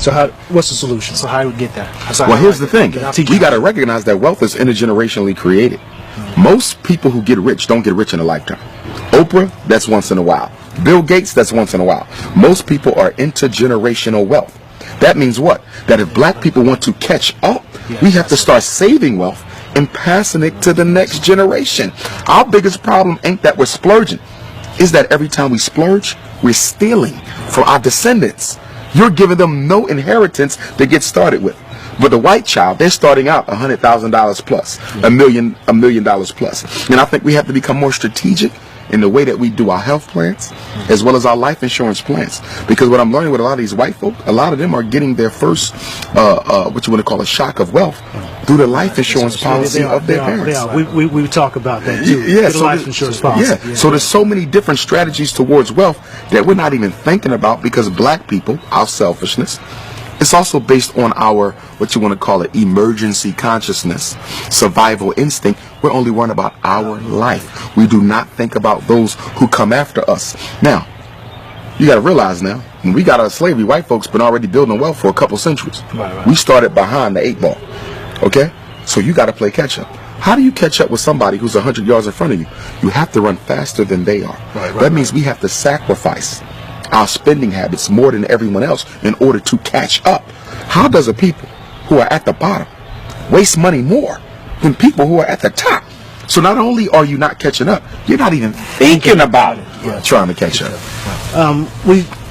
So what's the solution? So how do we get there? Well, here's the thing. We got to recognize that wealth is intergenerationally created. Most people who get rich don't get rich in a lifetime. Oprah, that's once in a while. Bill Gates, that's once in a while. Most people are intergenerational wealth. That means what? That if black people want to catch up, we have to start saving wealth and passing it to the next generation. Our biggest problem ain't that we're splurging. Is that every time we splurge, we're stealing from our descendants. You're giving them no inheritance to get started with. But the white child, they're starting out $100,000 plus, $1 million plus. And I think we have to become more strategic in the way that we do our health plans as well as our life insurance plans. Because what I'm learning with a lot of these white folk, a lot of them are getting their first, what you want to call a shock of wealth through the life insurance policy of their parents. We talk about that too. Yeah, so life insurance policy. Yeah, so there's so many different strategies towards wealth that we're not even thinking about because black people, our selfishness, it's also based on our, what you want to call it, emergency consciousness, survival instinct. We're only worrying about our life. We do not think about those who come after us. Now, you got to realize now, when we got out of slavery, white folks been already building wealth for a couple centuries. Right. We started behind the 8 ball. Okay? So you got to play catch up. How do you catch up with somebody who's 100 yards in front of you? You have to run faster than they are. That means we have to sacrifice our spending habits more than everyone else in order to catch up. How does a people who are at the bottom waste money more than people who are at the top? So not only are you not catching up, you're not even thinking about trying to catch up.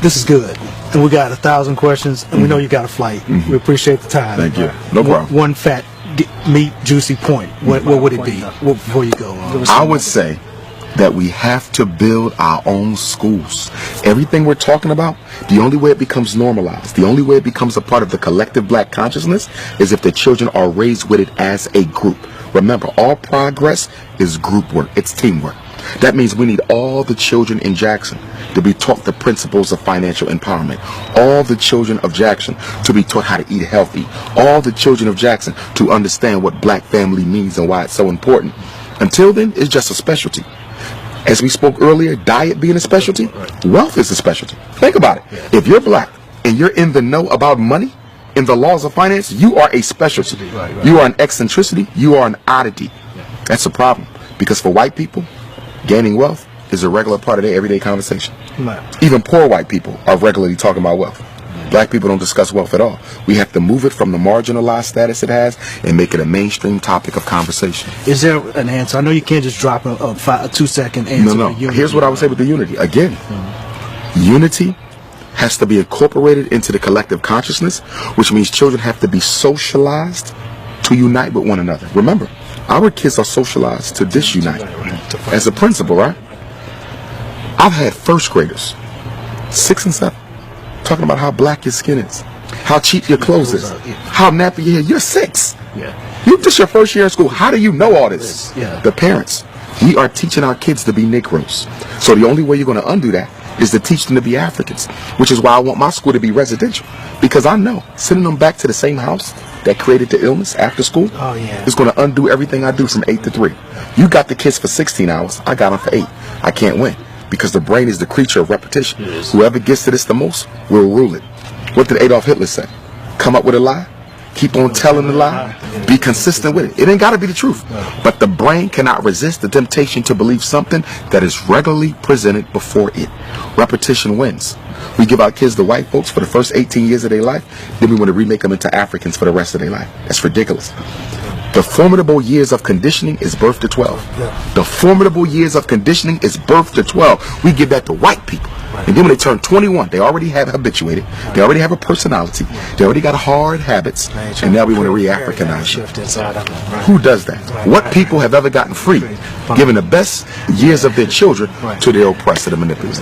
This is good, and we got 1,000 questions, and we know you got a flight. We appreciate the time. Thank you. No problem. One fat, meat, juicy point. What would it be before you go? I would say that we have to build our own schools. Everything we're talking about, the only way it becomes normalized, the only way it becomes a part of the collective black consciousness is if the children are raised with it as a group. Remember, all progress is group work. It's teamwork. That means we need all the children in Jackson to be taught the principles of financial empowerment. All the children of Jackson to be taught how to eat healthy. All the children of Jackson to understand what black family means and why it's so important. Until then, it's just a specialty. As we spoke earlier, diet being a specialty, wealth is a specialty. Think about it. If you're black and you're in the know about money, in the laws of finance, you are a specialty. You are an eccentricity. You are an oddity. That's a problem. Because for white people, gaining wealth is a regular part of their everyday conversation. Even poor white people are regularly talking about wealth. Black people don't discuss wealth at all. We have to move it from the marginalized status it has and make it a mainstream topic of conversation. Is there an answer? I know you can't just drop a 2-second answer. No. Here's what I would say with the unity. Again, unity has to be incorporated into the collective consciousness, which means children have to be socialized to unite with one another. Remember, our kids are socialized to disunite. As a principal, right? I've had first graders, 6 and 7, talking about how black your skin is, how cheap your clothes is, how nappy your hair. You're 6. This is your first year in school. How do you know all this? The parents. We are teaching our kids to be Negroes. So the only way you're going to undo that is to teach them to be Africans, which is why I want my school to be residential. Because I know sending them back to the same house that created the illness after school is going to undo everything I do from 8 to 3. You got the kids for 16 hours. I got them for 8. I can't win because the brain is the creature of repetition. Whoever gets to this the most will rule it. What did Adolf Hitler say? Come up with a lie, keep on telling the lie, be consistent with it. It ain't got to be the truth. But the brain cannot resist the temptation to believe something that is regularly presented before it. Repetition wins. We give our kids to white folks for the first 18 years of their life, then we want to remake them into Africans for the rest of their life. That's ridiculous. The formidable years of conditioning is birth to 12. The formidable years of conditioning is birth to 12. We give that to white people. And then when they turn 21, they already have habituated. They already have a personality. They already got hard habits. And now we want to re-Africanize them. Who does that? What people have ever gotten free, giving the best years of their children to their oppressor, the manipulator?